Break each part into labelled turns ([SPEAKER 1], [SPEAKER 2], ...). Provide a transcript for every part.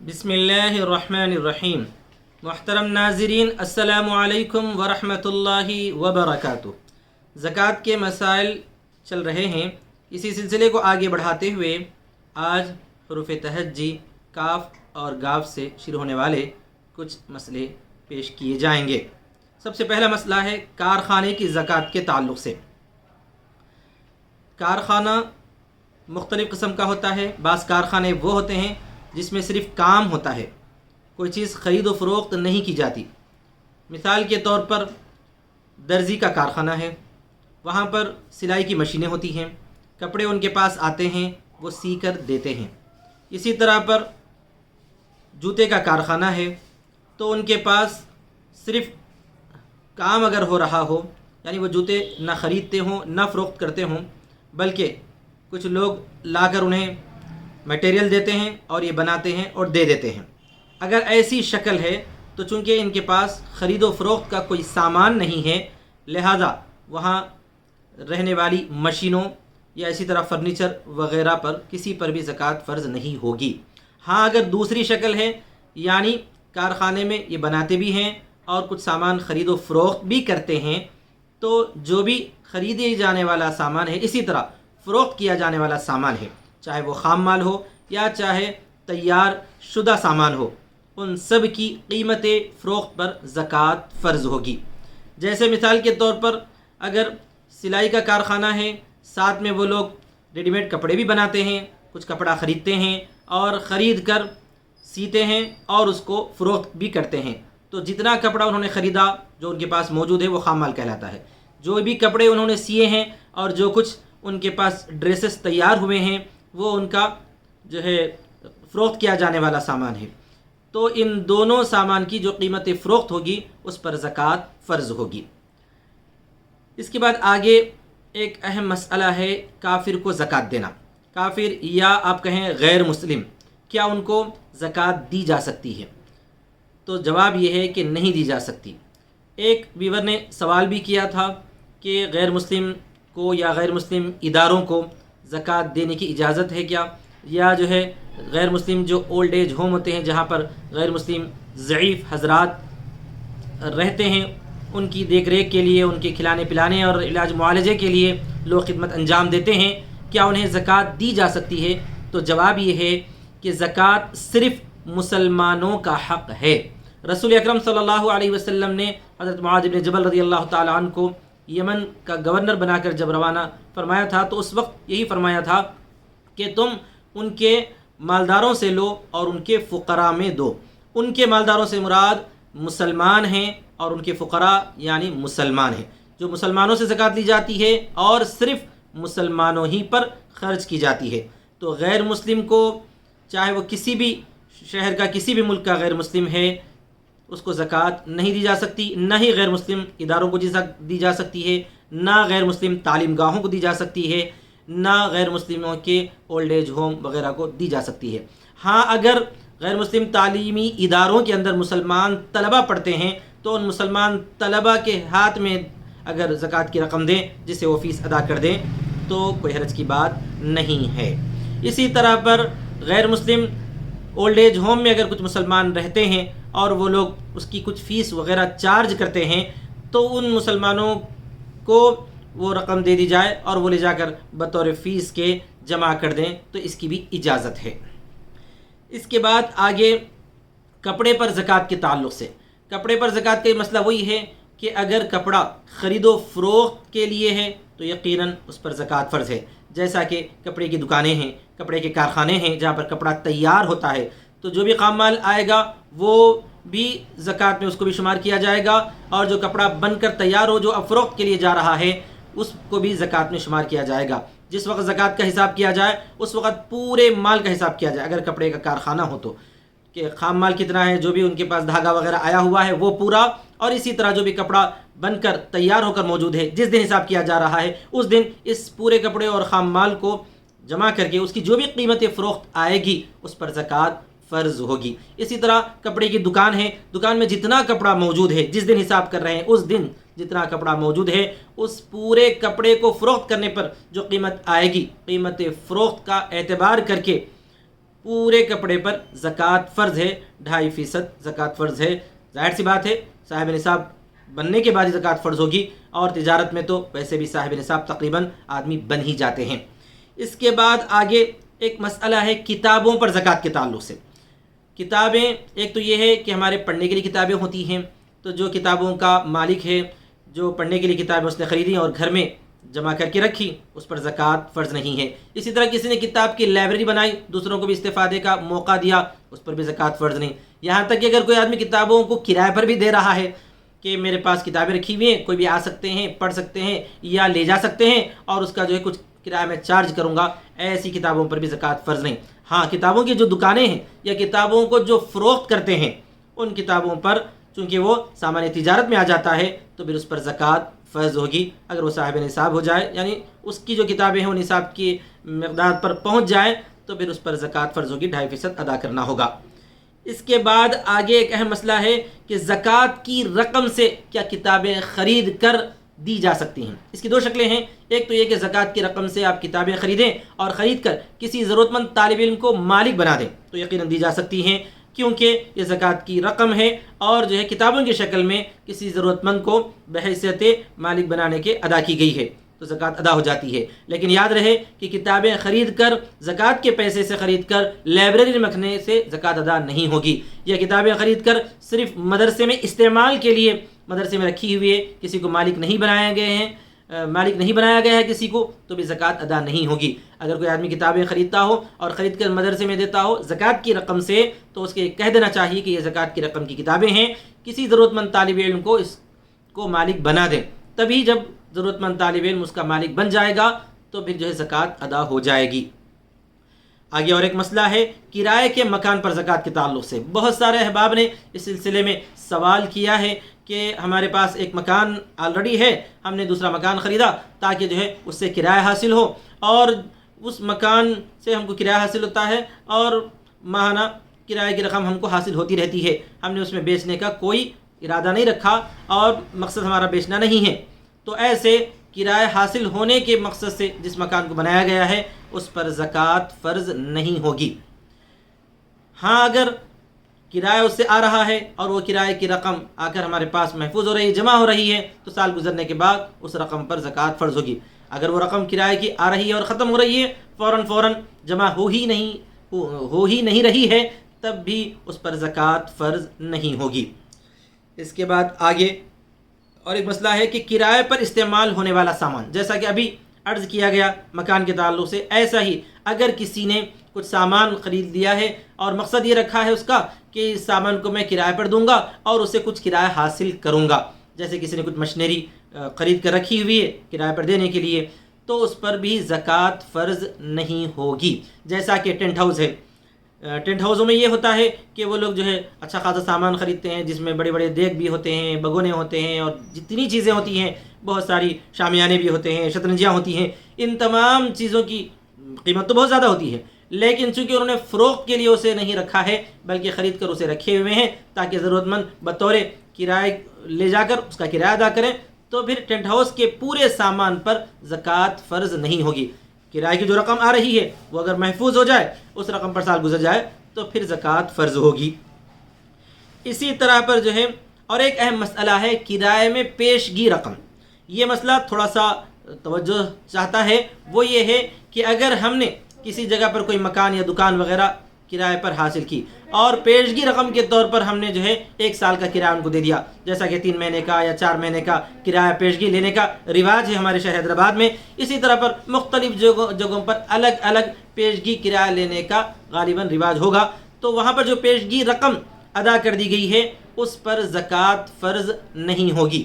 [SPEAKER 1] بسم اللہ الرحمن الرحیم۔ محترم ناظرین، السلام علیکم ورحمۃ اللہ وبرکاتہ۔ زکوٰۃ کے مسائل چل رہے ہیں، اسی سلسلے کو آگے بڑھاتے ہوئے آج حروف تہجی کاف اور گاف سے شروع ہونے والے کچھ مسئلے پیش کیے جائیں گے۔ سب سے پہلا مسئلہ ہے کارخانے کی زکوٰۃ کے تعلق سے۔ کارخانہ مختلف قسم کا ہوتا ہے۔ بعض کارخانے وہ ہوتے ہیں جس میں صرف کام ہوتا ہے، کوئی چیز خرید و فروخت نہیں کی جاتی۔ مثال کے طور پر درزی کا کارخانہ ہے، وہاں پر سلائی کی مشینیں ہوتی ہیں، کپڑے ان کے پاس آتے ہیں، وہ سی کر دیتے ہیں۔ اسی طرح پر جوتے کا کارخانہ ہے، تو ان کے پاس صرف کام اگر ہو رہا ہو، یعنی وہ جوتے نہ خریدتے ہوں نہ فروخت کرتے ہوں، بلکہ کچھ لوگ لا کر انہیں میٹیریل دیتے ہیں اور یہ بناتے ہیں اور دے دیتے ہیں۔ اگر ایسی شکل ہے تو چونکہ ان کے پاس خرید و فروخت کا کوئی سامان نہیں ہے، لہذا وہاں رہنے والی مشینوں یا اسی طرح فرنیچر وغیرہ پر کسی پر بھی زکوٰۃ فرض نہیں ہوگی۔ ہاں اگر دوسری شکل ہے، یعنی کارخانے میں یہ بناتے بھی ہیں اور کچھ سامان خرید و فروخت بھی کرتے ہیں، تو جو بھی خریدے جانے والا سامان ہے، اسی طرح فروخت کیا جانے والا سامان ہے، چاہے وہ خام مال ہو یا چاہے تیار شدہ سامان ہو، ان سب کی قیمت فروخت پر زکوٰۃ فرض ہوگی۔ جیسے مثال کے طور پر اگر سلائی کا کارخانہ ہے، ساتھ میں وہ لوگ ریڈی میڈ کپڑے بھی بناتے ہیں، کچھ کپڑا خریدتے ہیں اور خرید کر سیتے ہیں اور اس کو فروخت بھی کرتے ہیں، تو جتنا کپڑا انہوں نے خریدا جو ان کے پاس موجود ہے وہ خام مال کہلاتا ہے۔ جو بھی کپڑے انہوں نے سیے ہیں اور جو کچھ ان کے پاس ڈریسز تیار ہوئے ہیں، وہ ان کا جو ہے فروخت کیا جانے والا سامان ہے۔ تو ان دونوں سامان کی جو قیمت فروخت ہوگی اس پر زکوٰۃ فرض ہوگی۔ اس کے بعد آگے ایک اہم مسئلہ ہے کافر کو زکوٰۃ دینا۔ کافر یا آپ کہیں غیر مسلم، کیا ان کو زکوٰۃ دی جا سکتی ہے؟ تو جواب یہ ہے کہ نہیں دی جا سکتی۔ ایک ویور نے سوال بھی کیا تھا کہ غیر مسلم کو یا غیر مسلم اداروں کو زکوٰۃ دینے کی اجازت ہے کیا، یا جو ہے غیر مسلم جو اولڈ ایج ہوم ہوتے ہیں جہاں پر غیر مسلم ضعیف حضرات رہتے ہیں، ان کی دیکھ ریکھ کے لیے، ان کے کھلانے پلانے اور علاج معالجے کے لیے لوگ خدمت انجام دیتے ہیں، کیا انہیں زکوٰۃ دی جا سکتی ہے؟ تو جواب یہ ہے کہ زکوٰۃ صرف مسلمانوں کا حق ہے۔ رسول اکرم صلی اللہ علیہ وسلم نے حضرت معاذ بن جبل رضی اللہ تعالیٰ عنہ کو یمن کا گورنر بنا کر جب روانہ فرمایا تھا تو اس وقت یہی فرمایا تھا کہ تم ان کے مالداروں سے لو اور ان کے فقراء میں دو۔ ان کے مالداروں سے مراد مسلمان ہیں اور ان کے فقراء یعنی مسلمان ہیں۔ جو مسلمانوں سے زکوٰۃ لی جاتی ہے اور صرف مسلمانوں ہی پر خرچ کی جاتی ہے، تو غیر مسلم کو چاہے وہ کسی بھی شہر کا کسی بھی ملک کا غیر مسلم ہے، اس کو زکوٰۃ نہیں دی جا سکتی، نہ ہی غیر مسلم اداروں کو دی جا سکتی ہے، نہ غیر مسلم تعلیم گاہوں کو دی جا سکتی ہے، نہ غیر مسلموں کے اولڈ ایج ہوم وغیرہ کو دی جا سکتی ہے۔ ہاں اگر غیر مسلم تعلیمی اداروں کے اندر مسلمان طلبہ پڑھتے ہیں تو ان مسلمان طلبہ کے ہاتھ میں اگر زکوٰۃ کی رقم دیں جس سے وہ فیس ادا کر دیں تو کوئی حرج کی بات نہیں ہے۔ اسی طرح پر غیر مسلم اولڈ ایج ہوم میں اگر کچھ مسلمان رہتے ہیں اور وہ لوگ اس کی کچھ فیس وغیرہ چارج کرتے ہیں تو ان مسلمانوں کو وہ رقم دے دی جائے اور وہ لے جا کر بطور فیس کے جمع کر دیں، تو اس کی بھی اجازت ہے۔ اس کے بعد آگے کپڑے پر زکوٰۃ کے تعلق سے۔ کپڑے پر زکوٰۃ کا مسئلہ وہی ہے کہ اگر کپڑا خرید و فروخت کے لیے ہے تو یقیناً اس پر زکوٰۃ فرض ہے۔ جیسا کہ کپڑے کی دکانیں ہیں، کپڑے کے کارخانے ہیں جہاں پر کپڑا تیار ہوتا ہے، تو جو بھی خام مال آئے گا وہ بھی زکوٰۃ میں اس کو بھی شمار کیا جائے گا، اور جو کپڑا بن کر تیار ہو جو اب فروخت کے لیے جا رہا ہے اس کو بھی زکوٰۃ میں شمار کیا جائے گا۔ جس وقت زکوٰۃ کا حساب کیا جائے اس وقت پورے مال کا حساب کیا جائے، اگر کپڑے کا کارخانہ ہو تو کہ خام مال کتنا ہے، جو بھی ان کے پاس دھاگا وغیرہ آیا ہوا ہے وہ پورا، اور اسی طرح جو بھی کپڑا بن کر تیار ہو کر موجود ہے جس دن حساب کیا جا رہا ہے اس دن اس پورے کپڑے اور خام مال کو جمع کر کے اس کی جو بھی قیمت فروخت آئے گی اس پر زکوٰۃ فرض ہوگی۔ اسی طرح کپڑے کی دکان ہے، دکان میں جتنا کپڑا موجود ہے جس دن حساب کر رہے ہیں اس دن جتنا کپڑا موجود ہے اس پورے کپڑے کو فروخت کرنے پر جو قیمت آئے گی، قیمت فروخت کا اعتبار کر کے پورے کپڑے پر زکوٰۃ فرض ہے، 2.5% زکوٰۃ فرض ہے۔ ظاہر سی بات ہے صاحب نصاب بننے کے بعد ہی زکوٰۃ فرض ہوگی، اور تجارت میں تو ویسے بھی صاحب نصاب تقریباً آدمی بن ہی جاتے ہیں۔ اس کے بعد آگے ایک مسئلہ ہے کتابوں پر زکوٰۃ کے تعلق سے۔ کتابیں، ایک تو یہ ہے کہ ہمارے پڑھنے کے لیے کتابیں ہوتی ہیں، تو جو کتابوں کا مالک ہے، جو پڑھنے کے لیے کتابیں اس نے خریدی اور گھر میں جمع کر کے رکھی، اس پر زکوٰۃ فرض نہیں ہے۔ اسی طرح کسی نے کتاب کی لائبریری بنائی، دوسروں کو بھی استفادے کا موقع دیا، اس پر بھی زکوٰۃ فرض نہیں۔ یہاں تک کہ اگر کوئی آدمی کتابوں کو کرائے پر بھی دے رہا ہے کہ میرے پاس کتابیں رکھی ہوئی ہیں، کوئی بھی آ سکتے ہیں، پڑھ سکتے ہیں یا لے جا سکتے ہیں، اور اس کا جو ہے کچھ کرایہ میں چارج کروں گا، ایسی کتابوں پر بھی زکوٰۃ فرض نہیں۔ ہاں، کتابوں کی جو دکانیں ہیں یا کتابوں کو جو فروخت کرتے ہیں، ان کتابوں پر چونکہ وہ سامان تجارت میں آ جاتا ہے تو پھر اس پر زکوٰۃ فرض ہوگی، اگر وہ صاحب نصاب ہو جائے، یعنی اس کی جو کتابیں ہیں وہ نصاب کی مقدار پر پہنچ جائیں تو پھر اس پر زکوٰۃ فرض ہوگی، 2.5% ادا کرنا ہوگا۔ اس کے بعد آگے ایک اہم مسئلہ ہے کہ زکوٰۃ کی رقم سے کیا کتابیں خرید کر دی جا سکتی ہیں۔ اس کی دو شکلیں ہیں، ایک تو یہ کہ زکوٰۃ کی رقم سے آپ کتابیں خریدیں اور خرید کر کسی ضرورت مند طالب علم کو مالک بنا دیں تو یقیناً دی جا سکتی ہیں، کیونکہ یہ زکوٰۃ کی رقم ہے اور جو ہے کتابوں کی شکل میں کسی ضرورت مند کو بحیثیت مالک بنانے کے ادا کی گئی ہے تو زکوٰۃ ادا ہو جاتی ہے۔ لیکن یاد رہے کہ کتابیں خرید کر، زکوٰۃ کے پیسے سے خرید کر لائبریری میں رکھنے سے زکوٰۃ ادا نہیں ہوگی، یا کتابیں خرید کر صرف مدرسے میں استعمال کے لیے مدرسے میں رکھی ہوئی ہے، کسی کو مالک نہیں بنایا گیا ہے کسی کو، تو بھی زکوٰۃ ادا نہیں ہوگی۔ اگر کوئی آدمی کتابیں خریدتا ہو اور خرید کر مدرسے میں دیتا ہو زکوٰۃ کی رقم سے، تو اس کے کہہ دینا چاہیے کہ یہ زکوٰۃ کی رقم کی کتابیں ہیں، کسی ضرورت مند طالب علم کو اس کو مالک بنا دیں، تبھی جب ضرورت مند طالب علم اس کا مالک بن جائے گا تو پھر جو ہے زکوٰۃ ادا ہو جائے گی۔ آگے اور ایک مسئلہ ہے کرائے کے مکان پر زکوٰۃ کے تعلق سے۔ بہت سارے احباب نے اس سلسلے میں سوال کیا ہے کہ ہمارے پاس ایک مکان آلریڈی ہے، ہم نے دوسرا مکان خریدا تاکہ جو ہے اس سے کرایہ حاصل ہو، اور اس مکان سے ہم کو کرایہ حاصل ہوتا ہے اور ماہانہ کرایہ کی رقم ہم کو حاصل ہوتی رہتی ہے، ہم نے اس میں بیچنے کا کوئی ارادہ نہیں رکھا اور مقصد ہمارا بیچنا نہیں ہے، تو ایسے کرایہ حاصل ہونے کے مقصد سے جس مکان کو بنایا گیا ہے اس پر زکوٰۃ فرض نہیں ہوگی۔ ہاں، اگر کرایہ اس سے آ رہا ہے اور وہ کرایہ کی رقم آ کر ہمارے پاس محفوظ ہو رہی ہے، جمع ہو رہی ہے، تو سال گزرنے کے بعد اس رقم پر زکوٰۃ فرض ہوگی۔ اگر وہ رقم کرایہ کی آ رہی ہے اور ختم ہو رہی ہے، فوراً جمع ہو ہی نہیں رہی ہے، تب بھی اس پر زکوٰۃ فرض نہیں ہوگی۔ اس کے بعد آگے اور ایک مسئلہ ہے کہ کرائے پر استعمال ہونے والا سامان، جیسا کہ ابھی عرض کیا گیا مکان کے تعلق سے، ایسا ہی اگر کسی نے کچھ سامان خرید لیا ہے اور مقصد یہ رکھا ہے اس کا کہ اس سامان کو میں کرائے پر دوں گا اور اس سے کچھ کرایہ حاصل کروں گا، جیسے کسی نے کچھ مشینری خرید کر رکھی ہوئی ہے کرائے پر دینے کے لیے، تو اس پر بھی زکوٰۃ فرض نہیں ہوگی۔ جیسا کہ ٹینٹ ہاؤس ہے، ٹینٹ ہاؤسوں میں یہ ہوتا ہے کہ وہ لوگ جو ہے اچھا خاصا سامان خریدتے ہیں، جس میں بڑے بڑے دیگ بھی ہوتے ہیں، بگونے ہوتے ہیں، اور جتنی چیزیں ہوتی ہیں، بہت ساری شامیانے بھی ہوتے ہیں، شطرنجیاں ہوتی ہیں، ان تمام چیزوں کی قیمت تو بہت زیادہ ہوتی ہے، لیکن چونکہ انہوں نے فروخت کے لیے اسے نہیں رکھا ہے بلکہ خرید کر اسے رکھے ہوئے ہیں تاکہ ضرورت مند بطور کرائے لے جا کر اس کا کرایہ ادا کریں، تو پھر ٹینٹ ہاؤس کے پورے سامان پر زکوٰۃ فرض نہیں ہوگی۔ کرائے کی جو رقم آ رہی ہے وہ اگر محفوظ ہو جائے، اس رقم پر سال گزر جائے، تو پھر زکوٰۃ فرض ہوگی۔ اسی طرح پر جو ہے اور ایک اہم مسئلہ ہے کرائے میں پیشگی رقم۔ یہ مسئلہ تھوڑا سا توجہ چاہتا ہے، وہ یہ ہے کہ اگر ہم نے کسی جگہ پر کوئی مکان یا دکان وغیرہ کرائے پر حاصل کی اور پیشگی رقم کے طور پر ہم نے جو ہے 1 سال کا کرایہ ان کو دے دیا، جیسا کہ 3 مہینے کا یا 4 مہینے کا کرایہ پیشگی لینے کا رواج ہے ہمارے شہر حیدرآباد میں، اسی طرح پر مختلف جگہوں پر الگ الگ پیشگی کرایہ لینے کا غالباً رواج ہوگا، تو وہاں پر جو پیشگی رقم ادا کر دی گئی ہے اس پر زکوٰۃ فرض نہیں ہوگی،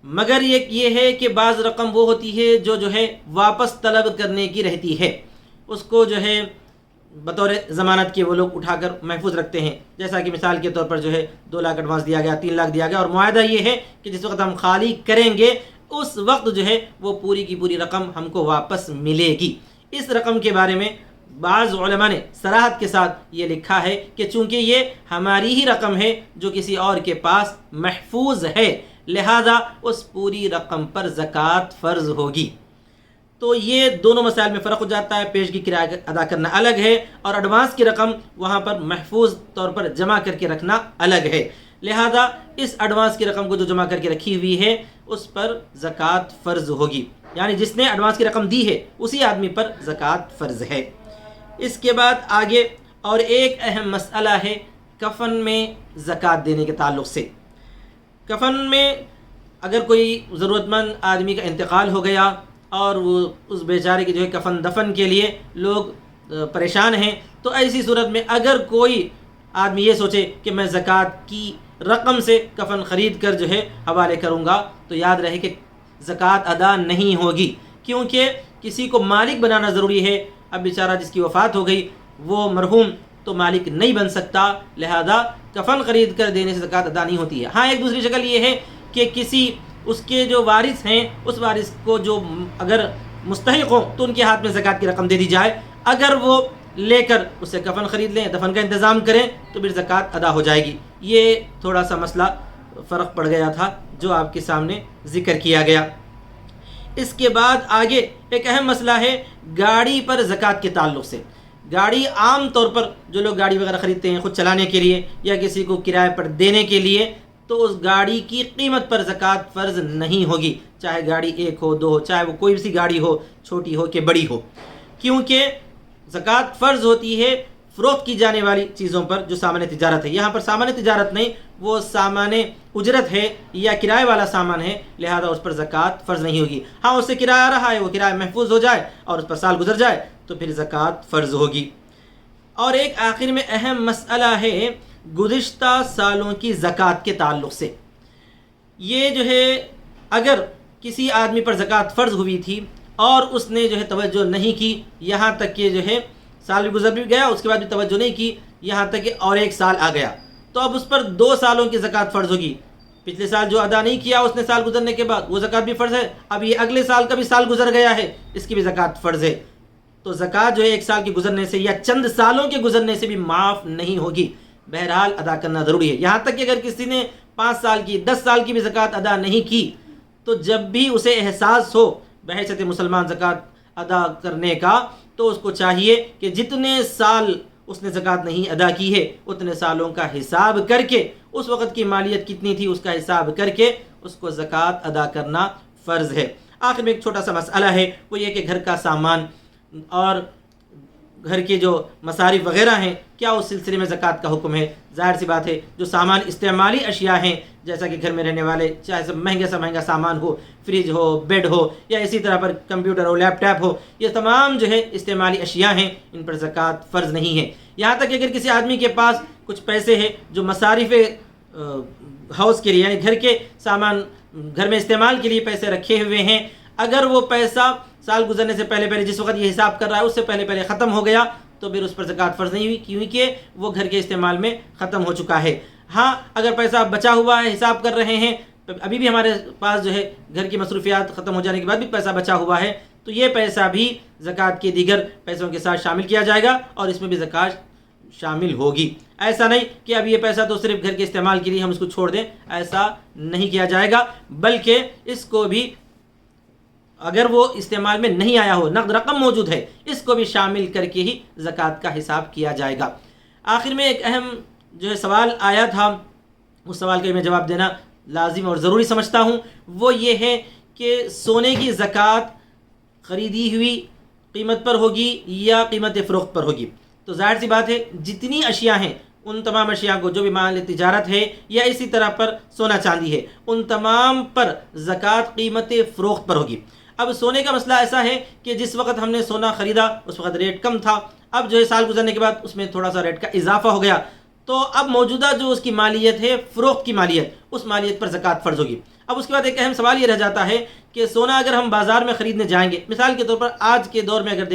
[SPEAKER 1] مگر یہ ہے کہ بعض رقم وہ ہوتی ہے جو ہے واپس طلب کرنے کی رہتی ہے، اس کو جو ہے بطور ضمانت کے وہ لوگ اٹھا کر محفوظ رکھتے ہیں، جیسا کہ مثال کے طور پر جو ہے 2 لاکھ ایڈوانس دیا گیا، 3 لاکھ دیا گیا، اور معاہدہ یہ ہے کہ جس وقت ہم خالی کریں گے اس وقت جو ہے وہ پوری کی پوری رقم ہم کو واپس ملے گی۔ اس رقم کے بارے میں بعض علماء نے صراحت کے ساتھ یہ لکھا ہے کہ چونکہ یہ ہماری ہی رقم ہے جو کسی اور کے پاس محفوظ ہے، لہذا اس پوری رقم پر زکوٰۃ فرض ہوگی۔ تو یہ دونوں مسائل میں فرق ہو جاتا ہے. پیشگی کرایہ ادا کرنا الگ ہے اور ایڈوانس کی رقم وہاں پر محفوظ طور پر جمع کر کے رکھنا الگ ہے. لہذا اس ایڈوانس کی رقم کو جو جمع کر کے رکھی ہوئی ہے اس پر زکوٰۃ فرض ہوگی، یعنی جس نے ایڈوانس کی رقم دی ہے اسی آدمی پر زکوٰۃ فرض ہے. اس کے بعد آگے اور ایک اہم مسئلہ ہے کفن میں زکوٰۃ دینے کے تعلق سے. کفن میں اگر کوئی ضرورت مند آدمی کا انتقال ہو گیا اور وہ اس بیچارے کی جو ہے کفن دفن کے لیے لوگ پریشان ہیں، تو ایسی صورت میں اگر کوئی آدمی یہ سوچے کہ میں زکوٰۃ کی رقم سے کفن خرید کر جو ہے حوالے کروں گا، تو یاد رہے کہ زکوٰۃ ادا نہیں ہوگی، کیونکہ کسی کو مالک بنانا ضروری ہے. اب بیچارہ جس کی وفات ہو گئی وہ مرحوم تو مالک نہیں بن سکتا، لہذا کفن خرید کر دینے سے زکوٰۃ ادا نہیں ہوتی ہے. ہاں ایک دوسری شکل یہ ہے کہ کسی اس کے جو وارث ہیں اس وارث کو جو اگر مستحق ہوں تو ان کے ہاتھ میں زکوٰۃ کی رقم دے دی جائے، اگر وہ لے کر اس سے کفن خرید لیں، دفن کا انتظام کریں تو پھر زکوٰۃ ادا ہو جائے گی. یہ تھوڑا سا مسئلہ فرق پڑ گیا تھا جو آپ کے سامنے ذکر کیا گیا. اس کے بعد آگے ایک اہم مسئلہ ہے گاڑی پر زکوٰۃ کے تعلق سے. گاڑی عام طور پر جو لوگ گاڑی وغیرہ خریدتے ہیں خود چلانے کے لیے یا کسی کو کرائے پر دینے کے لیے، تو اس گاڑی کی قیمت پر زکوٰۃ فرض نہیں ہوگی، چاہے گاڑی ایک ہو دو ہو، چاہے وہ کوئی سی گاڑی ہو، چھوٹی ہو کہ بڑی ہو، کیونکہ زکوٰۃ فرض ہوتی ہے فروخت کی جانے والی چیزوں پر جو سامان تجارت ہے. یہاں پر سامان تجارت نہیں، وہ سامان اجرت ہے یا کرائے والا سامان ہے، لہذا اس پر زکوٰۃ فرض نہیں ہوگی. ہاں اس سے کرایہ آ رہا ہے، وہ کرایہ محفوظ ہو جائے اور اس پر سال گزر جائے تو پھر زکوٰۃ فرض ہوگی. اور ایک آخر میں اہم مسئلہ ہے گزشتہ سالوں کی زکوٰۃ کے تعلق سے. یہ جو ہے اگر کسی آدمی پر زکوٰۃ فرض ہوئی تھی اور اس نے جو ہے توجہ نہیں کی، یہاں تک کہ جو ہے سال بھی گزر بھی گیا، اس کے بعد بھی توجہ نہیں کی، یہاں تک کہ اور ایک سال آ گیا، تو اب اس پر 2 سالوں کی زکوٰۃ فرض ہوگی. پچھلے سال جو ادا نہیں کیا اس نے سال گزرنے کے بعد، وہ زکوٰۃ بھی فرض ہے. اب یہ اگلے سال کا بھی سال گزر گیا ہے، اس کی بھی زکوٰۃ فرض ہے. تو زکوٰۃ جو ہے 1 سال کے گزرنے سے یا چند سالوں کے گزرنے سے بھی معاف نہیں ہوگی، بہرحال ادا کرنا ضروری ہے. یہاں تک کہ اگر کسی نے 5 سال کی 10 سال کی بھی زکوٰۃ ادا نہیں کی، تو جب بھی اسے احساس ہو بحیثیت مسلمان زکوٰۃ ادا کرنے کا، تو اس کو چاہیے کہ جتنے سال اس نے زکوٰۃ نہیں ادا کی ہے اتنے سالوں کا حساب کر کے، اس وقت کی مالیت کتنی تھی اس کا حساب کر کے اس کو زکوٰۃ ادا کرنا فرض ہے. آخر میں ایک چھوٹا سا مسئلہ ہے، وہ یہ کہ گھر کا سامان اور گھر کے جو مصارف وغیرہ ہیں، کیا اس سلسلے میں زکوٰۃ کا حکم ہے؟ ظاہر سی بات ہے جو سامان استعمالی اشیاء ہیں، جیسا کہ گھر میں رہنے والے چاہے سب مہنگے سے مہنگا سامان ہو، فریج ہو، بیڈ ہو، یا اسی طرح پر کمپیوٹر ہو، لیپ ٹاپ ہو، یہ تمام جو ہے استعمالی اشیاء ہیں، ان پر زکوٰۃ فرض نہیں ہے. یہاں تک کہ اگر کسی آدمی کے پاس کچھ پیسے ہیں جو مصارف ہاؤس کے لیے یعنی گھر کے سامان گھر میں استعمال کے لیے پیسے رکھے ہوئے ہیں، اگر وہ پیسہ سال گزرنے سے پہلے پہلے جس وقت یہ حساب کر رہا ہے اس سے پہلے پہلے ختم ہو گیا، تو پھر اس پر زکوٰۃ فرض نہیں ہوئی، کیونکہ وہ گھر کے استعمال میں ختم ہو چکا ہے. ہاں اگر پیسہ بچا ہوا ہے، حساب کر رہے ہیں، ابھی بھی ہمارے پاس جو ہے گھر کی مصروفیات ختم ہو جانے کے بعد بھی پیسہ بچا ہوا ہے، تو یہ پیسہ بھی زکوٰۃ کے دیگر پیسوں کے ساتھ شامل کیا جائے گا اور اس میں بھی زکوٰۃ شامل ہوگی. ایسا نہیں کہ اب یہ پیسہ تو صرف گھر کے استعمال کے لیے ہم اس کو چھوڑ دیں، ایسا نہیں کیا جائے گا، بلکہ اس کو بھی اگر وہ استعمال میں نہیں آیا ہو، نقد رقم موجود ہے، اس کو بھی شامل کر کے ہی زکوٰۃ کا حساب کیا جائے گا. آخر میں ایک اہم جو ہے سوال آیا تھا، اس سوال کا میں جواب دینا لازم اور ضروری سمجھتا ہوں. وہ یہ ہے کہ سونے کی زکوٰۃ خریدی ہوئی قیمت پر ہوگی یا قیمت فروخت پر ہوگی؟ تو ظاہر سی بات ہے جتنی اشیاء ہیں ان تمام اشیاء کو، جو بھی مال تجارت ہے یا اسی طرح پر سونا چاندی ہے، ان تمام پر زکوٰۃ قیمت فروخت پر ہوگی. اب سونے کا مسئلہ ایسا ہے کہ جس وقت ہم نے سونا خریدا اس وقت ریٹ کم تھا، اب جو ہے سال گزرنے کے بعد اس میں تھوڑا سا ریٹ کا اضافہ ہو گیا، تو اب موجودہ جو اس کی مالیت ہے فروخت کی مالیت، اس مالیت پر زکوٰۃ فرض ہوگی. اب اس کے بعد ایک اہم سوال یہ رہ جاتا ہے کہ سونا اگر ہم بازار میں خریدنے جائیں گے، مثال کے طور پر آج کے دور میں اگر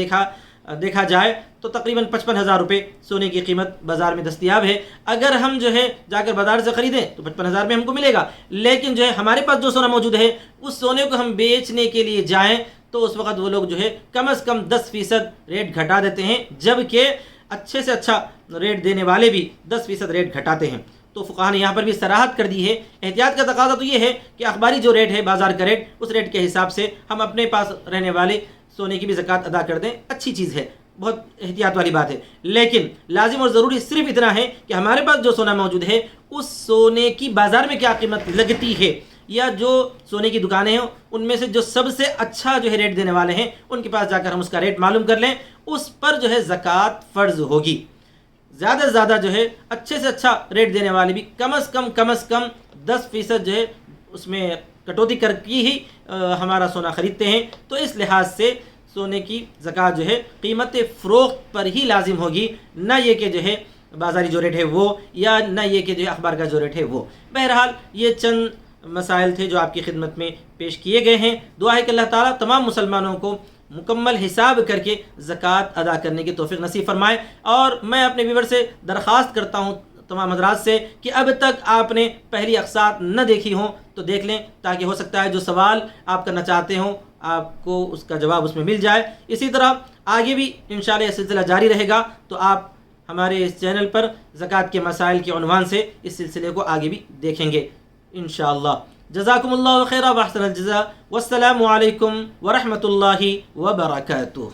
[SPEAKER 1] دیکھا جائے تو تقریباً 55,000 روپے سونے کی قیمت بازار میں دستیاب ہے. اگر ہم جو ہے جا کر بازار سے خریدیں تو 55,000 میں ہم کو ملے گا، لیکن جو ہے ہمارے پاس جو سونا موجود ہے اس سونے کو ہم بیچنے کے لیے جائیں تو اس وقت وہ لوگ جو ہے کم از کم 10% ریٹ گھٹا دیتے ہیں، جبکہ اچھے سے اچھا ریٹ دینے والے بھی 10% ریٹ گھٹاتے ہیں. تو فقہاء نے یہاں پر بھی صراحت کر دی ہے. احتیاط کا تقاضا تو یہ ہے کہ اخباری جو ریٹ ہے بازار کا ریٹ، اس ریٹ کے حساب سے ہم اپنے پاس رہنے والے سونے کی بھی زکوٰۃ ادا کر دیں، اچھی چیز ہے، بہت احتیاط والی بات ہے، لیکن لازم اور ضروری صرف اتنا ہے کہ ہمارے پاس جو سونا موجود ہے اس سونے کی بازار میں کیا قیمت لگتی ہے، یا جو سونے کی دکانیں ہیں ان میں سے جو سب سے اچھا جو ہے ریٹ دینے والے ہیں ان کے پاس جا کر ہم اس کا ریٹ معلوم کر لیں، اس پر جو ہے زکوٰۃ فرض ہوگی۔ زیادہ سے زیادہ جو ہے اچھے سے اچھا ریٹ دینے والے بھی کم از کم 10% جو ہے اس میں کٹوتی کر کے ہی ہمارا سونا خریدتے ہیں، تو اس لحاظ سے سونے کی زکوٰۃ جو ہے قیمت فروخت پر ہی لازم ہوگی، نہ یہ کہ جو ہے بازاری جو ریٹ ہے وہ، یا نہ یہ کہ جو ہے اخبار کا جو ریٹ ہے وہ۔ بہرحال یہ چند مسائل تھے جو آپ کی خدمت میں پیش کیے گئے ہیں۔ دعا ہے کہ اللہ تعالیٰ تمام مسلمانوں کو مکمل حساب کر کے زکوٰۃ ادا کرنے کی توفیق نصیب فرمائے، اور میں اپنے ویور سے درخواست کرتا ہوں تمام حضرات سے کہ اب تک آپ نے پہلی اقساط نہ دیکھی ہوں تو دیکھ لیں، تاکہ ہو سکتا ہے جو سوال آپ کرنا چاہتے ہوں آپ کو اس کا جواب اس میں مل جائے۔ اسی طرح آگے بھی انشاءاللہ یہ سلسلہ جاری رہے گا، تو آپ ہمارے اس چینل پر زکوٰۃ کے مسائل کے عنوان سے اس سلسلے کو آگے بھی دیکھیں گے انشاءاللہ۔ جزاکم اللہ خیرا واحسن الجزاء، والسلام علیکم ورحمۃ اللہ وبرکاتہ۔